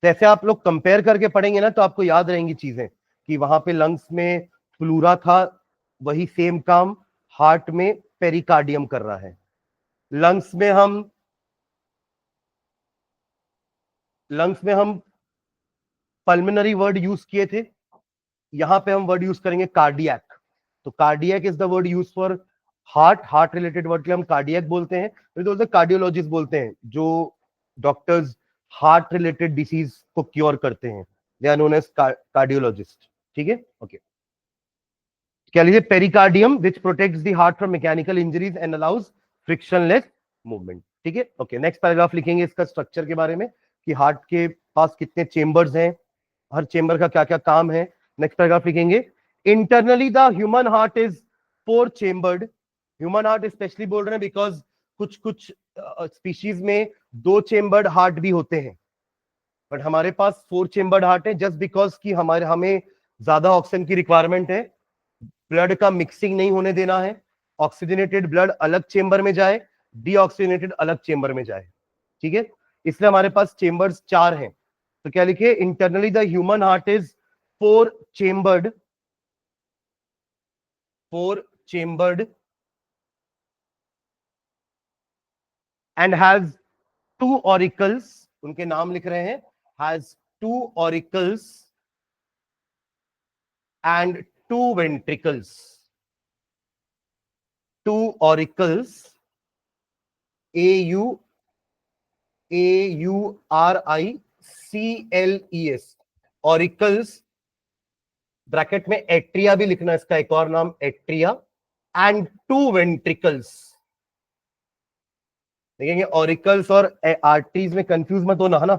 तो ऐसे आप लोग कंपेयर करके पढ़ेंगे ना, तो आपको याद रहेंगी चीजें कि वहां पे लंग्स में प्लूरा था, वही सेम काम हार्ट में पेरिकार्डियम कर रहा है। लंग्स में हम पल्मोनरी वर्ड यूज किए थे, यहां पे हम वर्ड यूज करेंगे कार्डियक। तो cardiac is the word use for heart related word के हम कार्डियक बोलते हैं, तो कार्डियोलॉजिस्ट बोलते हैं जो डॉक्टर्स हार्ट रिलेटेड डिसीज को क्योर करते हैं, they are known as cardiologist. ठीक है, ओके। क्या लीजिए? Pericardium which protects the heart from mechanical injuries and allows frictionless movement. ठीक है, ओके। नेक्स्ट पैराग्राफ लिखेंगे इसका स्ट्रक्चर के बारे में कि हार्ट के पास कितने चेंबर्स हैं, हर चेंबर का क्या क्या काम है। नेक्स्ट पैराग्राफ लिखेंगे। Internally the human heart is 4 chambered. Human heart specially बोल रहे हैं बिकॉज कुछ स्पीशीज में 2 चेंबर्ड हार्ट भी होते हैं, बट हमारे पास 4 चेंबर्ड हार्ट है जस्ट बिकॉज कि हमें ज्यादा ऑक्सीजन की रिक्वायरमेंट है, ब्लड का मिक्सिंग नहीं होने देना है, ऑक्सीजनेटेड ब्लड अलग चेंबर में जाए, डीऑक्सीजनेटेड अलग चेंबर में जाए। ठीक है, इसलिए हमारे पास चेंबर्स 4 हैं। तो क्या लिखे? Internally the human heart is 4 chambered and has 2 auricles. उनके नाम लिख रहे हैं, has 2 auricles and 2 ventricles. 2 auricles, AURICLES, auricles, bracket में एट्रिया भी लिखना, इसका एक और नाम एट्रिया, एंड 2 वेंट्रिकल्स। देखेंगे ऑरिकल्स और आर्टरीज में कंफ्यूज मत होना, है ना।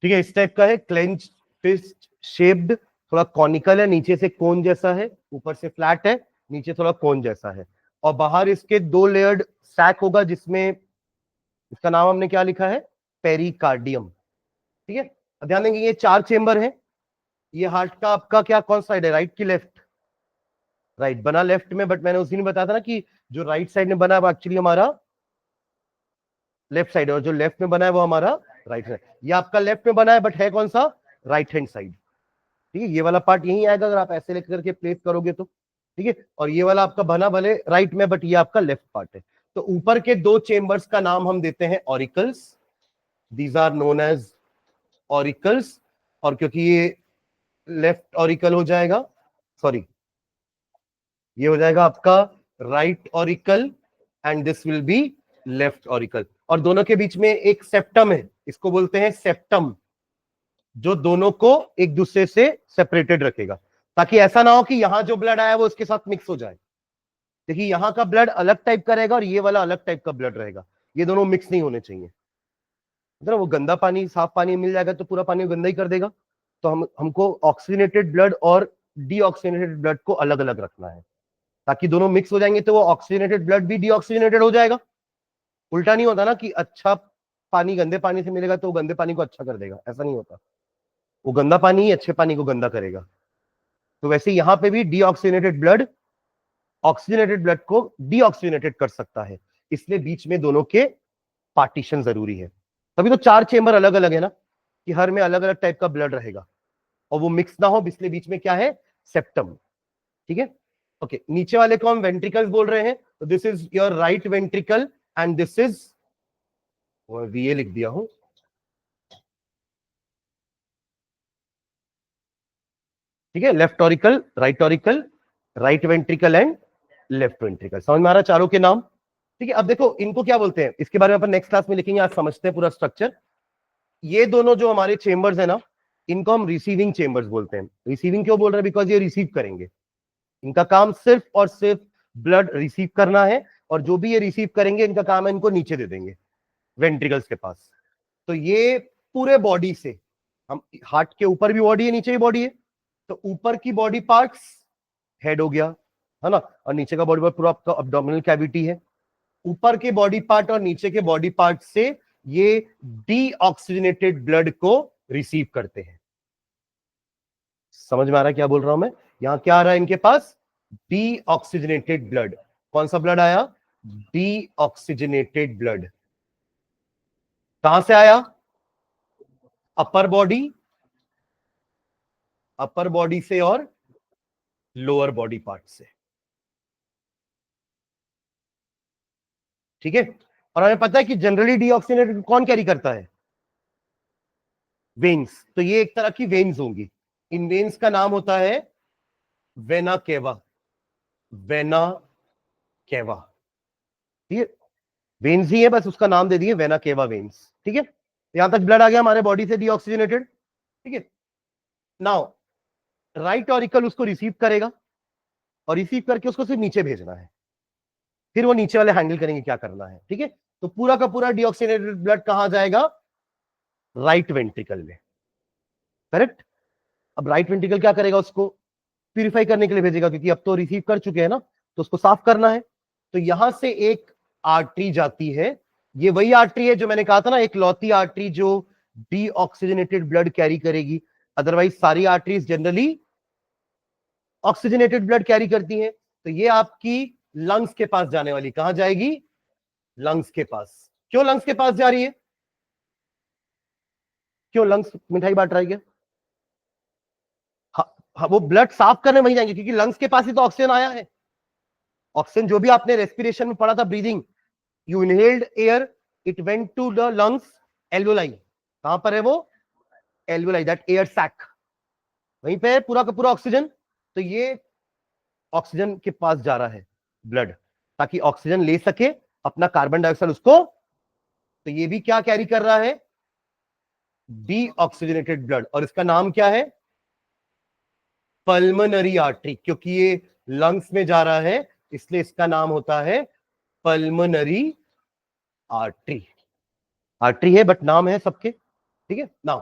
ठीक है, इस टाइप का है, क्लेंच फिस्ट शेप्ड, थोड़ा कॉनिकल है, नीचे से कोन जैसा है, ऊपर से फ्लैट है, नीचे थोड़ा कोन जैसा है। और बाहर इसके 2 लेयर्ड सैक होगा, जिसमें इसका नाम हमने क्या लिखा है, पेरिकार्डियम। ठीक है, ध्यान देंगे ये 4 चेंबर है। ये हार्ट का आपका क्या कौन साइड है, राइट की लेफ्ट? राइट बना लेफ्ट में, बट मैंने उसी ने बताया था ना कि जो राइट साइड में बना है वो एक्चुअली हमारा लेफ्ट साइड है, और जो लेफ्ट में बना है वो हमारा राइट साइड। ये आपका लेफ्ट में बना है बट है कौन सा, राइट हैंड साइड। ठीक है, ये वाला पार्ट यही आएगा अगर आप ऐसे लेकर के प्लेस करोगे तो। ठीक है, और ये वाला आपका बना भले राइट में, बट ये आपका लेफ्ट पार्ट है। तो ऊपर के 2 चेंबर्स का नाम हम देते हैं auricles, these are known as auricles. और क्योंकि ये लेफ्ट ऑरिकल हो जाएगा, सॉरी ये हो जाएगा आपका right auricle and this will be left auricle. और दोनों के बीच में एक सेप्टम है, इसको बोलते हैं सेप्टम, जो दोनों को एक दूसरे से सेपरेटेड रखेगा, ताकि ऐसा ना हो कि यहां जो ब्लड आया वो उसके साथ मिक्स हो जाए। देखिए यहां का ब्लड अलग टाइप का रहेगा और ये वाला अलग टाइप का ब्लड रहेगा, ये दोनों मिक्स नहीं होने चाहिए। मतलब वो गंदा पानी साफ पानी मिल जाएगा तो पूरा पानी गंदा ही कर देगा। तो हमको ऑक्सीजनेटेड ब्लड और डीऑक्सीजनेटेड ब्लड को अलग अलग रखना है, ताकि दोनों मिक्स हो जाएंगे तो वो ऑक्सीजनेटेड ब्लड भी डीऑक्सीजनेटेड हो जाएगा। उल्टा नहीं होता ना कि अच्छा पानी गंदे पानी से मिलेगा तो वो गंदे पानी को अच्छा कर देगा, ऐसा नहीं होता। वो गंदा पानी ही अच्छे पानी को गंदा करेगा। तो वैसे यहां पे भी डीऑक्सीजनेटेड ब्लड ऑक्सीजनेटेड ब्लड को डीऑक्सीजनेटेड कर सकता है, इसलिए बीच में दोनों के पार्टीशन जरूरी है। तभी तो 4 चेंबर अलग अलग है ना, कि हर में अलग अलग टाइप का ब्लड रहेगा और वो मिक्स ना हो, इसलिए बीच में क्या है, सेप्टम। ठीक है, ओके। नीचे वाले को हम वेंट्रिकल्स बोल रहे हैं, तो this is your right ventricle and this is, वीए लिख दिया हूं। ठीक है, left auricle, right ventricle and left ventricle. समझ में आ रहा है चारों के नाम? ठीक है, अब देखो इनको क्या बोलते हैं, इसके बारे में अपन नेक्स्ट क्लास में लिखेंगे, आज समझते हैं पूरा स्ट्रक्चर। ये दोनों जो हमारे चेंबर्स है ना, इनको हम रिसीविंग चेंबर्स बोलते हैं। रिसीविंग क्यों बोल रहे हैं, बिकॉज ये रिसीव करेंगे, इनका काम सिर्फ और सिर्फ ब्लड रिसीव करना है, और जो भी ये रिसीव करेंगे इनका काम है इनको नीचे दे देंगे वेंट्रिकल्स के पास। तो ये पूरे बॉडी से, हम हार्ट के ऊपर भी बॉडी है नीचे भी बॉडी है, तो ऊपर की बॉडी पार्ट्स हेड हो गया है ना, और नीचे का बॉडी पार्ट पूरा आपका अब्डोमिनल कैविटी है। ऊपर के बॉडी पार्ट और नीचे के बॉडी पार्ट से ये डीऑक्सीजनेटेड ब्लड को रिसीव करते हैं। समझ में आ रहा है क्या बोल रहा हूं मैं? यहां क्या आ रहा है इनके पास, डीऑक्सीजनेटेड ब्लड। कौन सा ब्लड आया, डीऑक्सीजनेटेड ब्लड। कहां से आया, अपर बॉडी से और लोअर बॉडी पार्ट से। ठीक है, और हमें पता है कि जनरली डीऑक्सीजनेटेड कौन कैरी करता है, वेन्स। तो ये एक तरह की वेन्स होंगी, इन वेन्स का नाम होता है वेना केवा, वेना केवा। ठीक है, वेन्स ही है, बस उसका नाम दे दिए वेना केवा वेन्स। ठीक है, यहां तक ब्लड आ गया हमारे बॉडी से डीऑक्सीजनेटेड। ठीक है, नाउ राइट ऑरिकल उसको रिसीव करेगा और रिसीव करके उसको सिर्फ नीचे भेजना है, फिर वो नीचे वाले हैंडल करेंगे क्या करना है। ठीक है, तो पूरा का पूरा डीऑक्सीजनेटेड ब्लड कहां जाएगा, राइट वेंट्रिकल में। करेक्ट। अब राइट वेंट्रिकल क्या करेगा, उसको प्यूरिफाई करने के लिए भेजेगा, क्योंकि अब तो रिसीव कर चुके हैं ना, तो उसको साफ करना है। तो यहां से एक आर्टरी जाती है, ये वही आर्टरी है जो मैंने कहा था ना, एक लौती आर्टरी जो डीऑक्सीजनेटेड ब्लड कैरी करेगी। अदरवाइज सारी arteries generally oxygenated blood carry करती हैं। तो ये आपकी लंग्स के पास जाने वाली, कहां जाएगी, लंग्स के पास। क्यों लंग्स के पास जा रही है, क्यों लंग्स मिठाई बांट रहा है क्या? हाँ, वो ब्लड साफ करने वहीं जाएंगे, क्योंकि लंग्स के पास ही तो ऑक्सीजन आया है। ऑक्सीजन जो भी आपने रेस्पिरेशन में पढ़ा था, breathing, you inhaled air, it went to the lungs, alveoli. कहां पर है वो, एल्वोलाई, दैट एयर सैक, वहीं पे पूरा का पूरा ऑक्सीजन। तो ये ऑक्सीजन के पास जा रहा है ब्लड, ताकि ऑक्सीजन ले सके अपना कार्बन डाइऑक्साइड उसको। तो ये भी क्या कैरी कर रहा है, डीऑक्सीजनेटेड ब्लड, और इसका नाम क्या है, पल्मोनरी आर्टरी। क्योंकि ये लंग्स में जा रहा है इसलिए इसका नाम होता है पल्मोनरी आर्टरी। आर्टरी है बट नाम है सबके। ठीक है ना,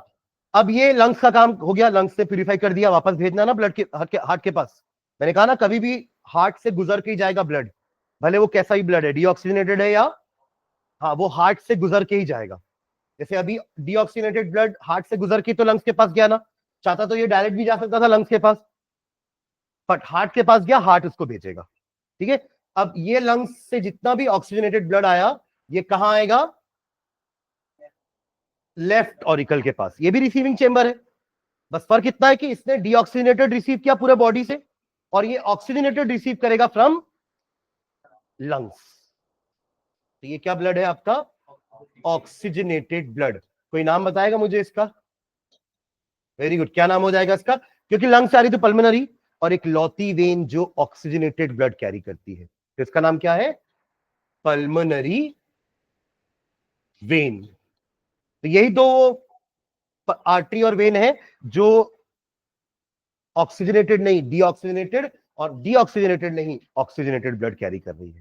अब ये लंग्स का काम हो गया, लंग्स से प्यूरिफाई कर दिया, वापस भेजना ना ब्लड के हार्ट के पास। मैंने कहा ना कभी भी हार्ट से गुजर के ही जाएगा ब्लड, भले वो कैसा ही ब्लड है, डीऑक्सीजनेटेड है या, हाँ वो हार्ट से गुजर के ही जाएगा। जैसे अभी डीऑक्सीजनेटेड ब्लड हार्ट से गुजर के तो लंग्स के पास गया ना, चाहता तो ये डायरेक्ट भी जा सकता था लंग्स के पास, बट हार्ट के पास गया, हार्ट उसको भेजेगा। ठीक है, अब ये लंग्स से जितना भी ऑक्सीजनेटेड ब्लड आया, ये कहां आएगा, लेफ्ट ऑरिकल के पास। ये भी रिसीविंग चेंबर है, बस फर्क इतना है कि इसने डीऑक्सीजनेटेड रिसीव किया पूरे बॉडी से, और ये ऑक्सीजनेटेड रिसीव करेगा फ्रॉम लंग्स। तो ये क्या ब्लड है आपका, ऑक्सीजनेटेड ब्लड। कोई नाम बताएगा मुझे इसका? वेरी गुड, क्या नाम हो जाएगा इसका? क्योंकि लंग्स से आ रही तो पल्मोनरी, और एक लौती वेन जो ऑक्सीजनेटेड ब्लड कैरी करती है, तो इसका नाम क्या है, पल्मोनरी वेन। तो यही दो आर्टरी और वेन है जो ऑक्सीजनेटेड नहीं डीऑक्सीजनेटेड, और डीऑक्सीजनेटेड नहीं ऑक्सीजनेटेड ब्लड कैरी कर रही है।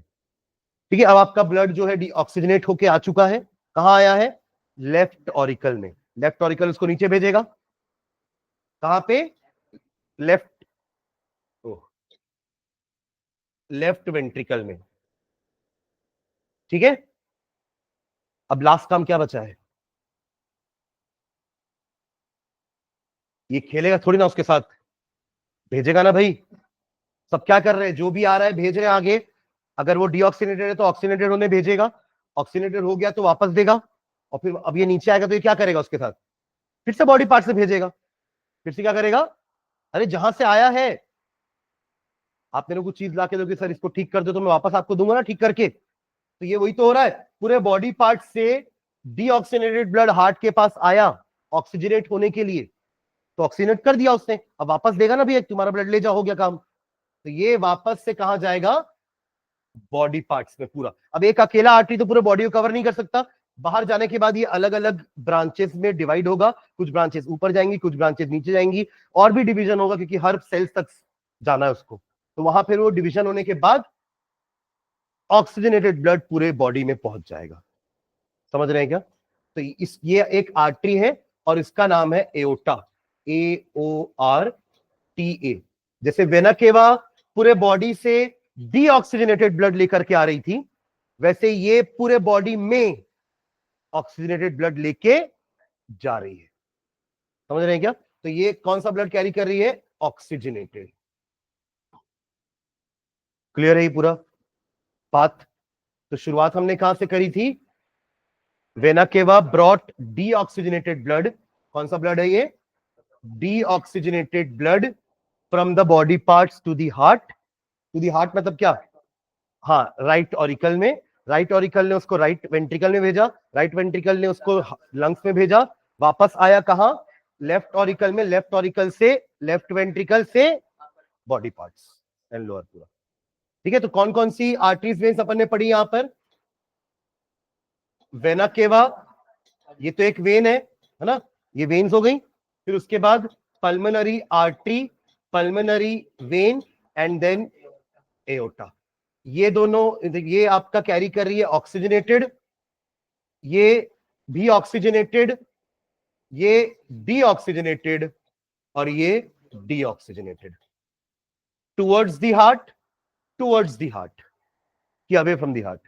ठीक है, अब आपका ब्लड जो है डीऑक्सीजनेट होके आ चुका है, कहां आया है, लेफ्ट ऑरिकल में। लेफ्ट ऑरिकल उसको नीचे भेजेगा, कहां पे, लेफ्ट, लेफ्ट वेंट्रिकल में। ठीक है, अब लास्ट काम क्या बचा है, ये खेलेगा थोड़ी ना उसके साथ, भेजेगा ना भाई। सब क्या कर रहे हैं, जो भी आ रहा है भेज रहे हैं आगे। अगर वो डीऑक्सीनेटेड है तो ऑक्सीनेटेड होने भेजेगा, ऑक्सीनेटेड हो गया तो वापस देगा, और फिर अब ये नीचे आएगा तो ये क्या करेगा उसके साथ, फिर से बॉडी पार्ट से भेजेगा, फिर से क्या करेगा, अरे जहां से आया है, आप मेरे को चीज ला के दोगे सर इसको ठीक कर दो, तो मैं वापस आपको दूंगा ना ठीक करके। तो ये वही तो हो रहा है, पूरे बॉडी पार्ट से डीऑक्सीनेटेड ब्लड हार्ट के पास आया ऑक्सीजनेट होने के लिए, तो ऑक्सीजनेट कर दिया उसने, अब वापस देगा ना भैया, तुम्हारा ब्लड ले जाओ, हो गया काम। तो ये वापस से कहां जाएगा, बॉडी पार्ट्स में पूरा। अब एक अकेला आर्टरी तो पूरे बॉडी को कवर नहीं कर सकता, बाहर जाने के बाद ये अलग अलग ब्रांचेस में डिवाइड होगा, कुछ ब्रांचेस ऊपर जाएंगी, कुछ ब्रांचेस नीचे जाएंगी, और भी डिवीजन होगा क्योंकि हर सेल्स तक जाना है उसको। तो वहां फिर वो डिवीजन होने के बाद ऑक्सीजनेटेड ब्लड पूरे बॉडी में पहुंच जाएगा। समझ रहे हैं क्या? तो ये एक आर्टरी है और इसका नाम है एओर्टा, AORTA। जैसे वेना केवा पूरे बॉडी से डीऑक्सीजनेटेड ब्लड लेकर के आ रही थी, वैसे ये पूरे बॉडी में ऑक्सीजनेटेड ब्लड लेके जा रही है। समझ रहे हैं क्या? तो ये कौन सा ब्लड कैरी कर रही है, ऑक्सीजनेटेड। क्लियर है ये पूरा बात? तो शुरुआत हमने कहां से करी थी, vena cava brought deoxygenated blood. कौन सा ब्लड है ये, deoxygenated blood from the body parts to the heart. To the heart मतलब क्या, हाँ राइट ऑरिकल में, राइट ऑरिकल ने उसको राइट वेंट्रिकल में भेजा, राइट वेंट्रिकल ने उसको लंग्स में भेजा, वापस आया कहां, लेफ्ट ऑरिकल में, लेफ्ट ऑरिकल से, लेफ्ट वेंट्रिकल से बॉडी पार्ट्स एंड लोअर पूरा। ठीक है, तो कौन कौन सी आर्टरीज वेन्स अपन ने पढ़ी यहां पर, वेना केवा, ये तो एक वेन है ना, ये वेन्स हो गई। फिर उसके बाद pulmonary artery, pulmonary vein, and then aorta. ये दोनों, ये आपका कैरी कर रही है ऑक्सीजनेटेड, ये भी ऑक्सीजनेटेड, ये डीऑक्सीजनेटेड, और ये deoxygenated. Towards the heart, towards the heart कि अवे फ्रॉम द हार्ट?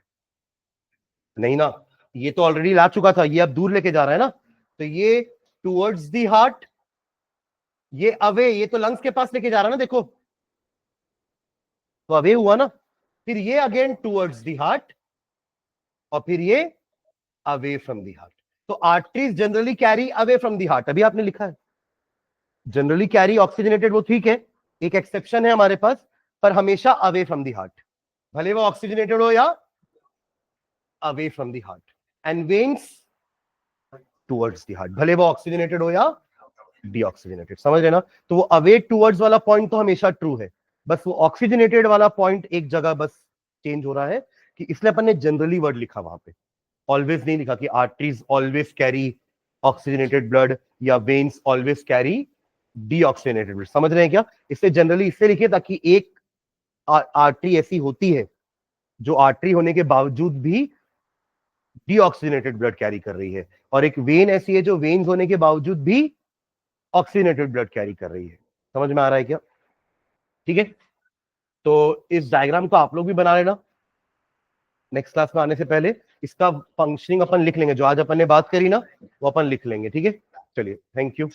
नहीं ना, ये तो ऑलरेडी ला चुका था, ये अब दूर लेके जा रहा है ना। तो ये टुवर्ड्स द हार्ट, ये अवे, ये तो लंग्स के पास लेके जा रहा है ना, देखो तो अवे हुआ ना। फिर ये अगेन टुवर्ड्स द हार्ट, और फिर ये अवे फ्रॉम द हार्ट। तो arteries generally carry away from the heart, अभी आपने लिखा है जनरली कैरी ऑक्सीजनेटेड, वो ठीक है, एक एक्सेप्शन है हमारे पास, पर हमेशा अवे फ्रॉम द हार्ट, भले वो ऑक्सीजनेटेड हो या away from the heart. And veins towards the heart, भले वो ऑक्सीजनेटेड हो या डीऑक्सीजनेटेड। समझ रहे ना? तो वो अवे टुवर्ड्स वाला पॉइंट तो हमेशा ट्रू है, बस वो ऑक्सीजनेटेड वाला पॉइंट एक जगह बस चेंज हो रहा है, कि इसलिए अपन ने जनरली वर्ड लिखा वहां पे, ऑलवेज नहीं लिखा कि arteries always carry oxygenated blood या veins always carry deoxygenated blood. समझ रहे हैं क्या? इससे जनरली इससे लिखे ताकि एक आर्टरी ऐसी होती है जो आर्टरी होने के बावजूद भी डीऑक्सीजनेटेड ब्लड कैरी कर रही है, और एक वेन ऐसी है जो वेन्स होने के बावजूद भी ऑक्सीजनेटेड ब्लड कैरी कर रही है। समझ में आ रहा है क्या? ठीक है, तो इस डायग्राम को आप लोग भी बना लेना, नेक्स्ट क्लास में आने से पहले इसका फंक्शनिंग अपन लिख लेंगे, जो आज अपन ने बात करी ना वो अपन लिख लेंगे, ठीक है। चलिए, थैंक यू।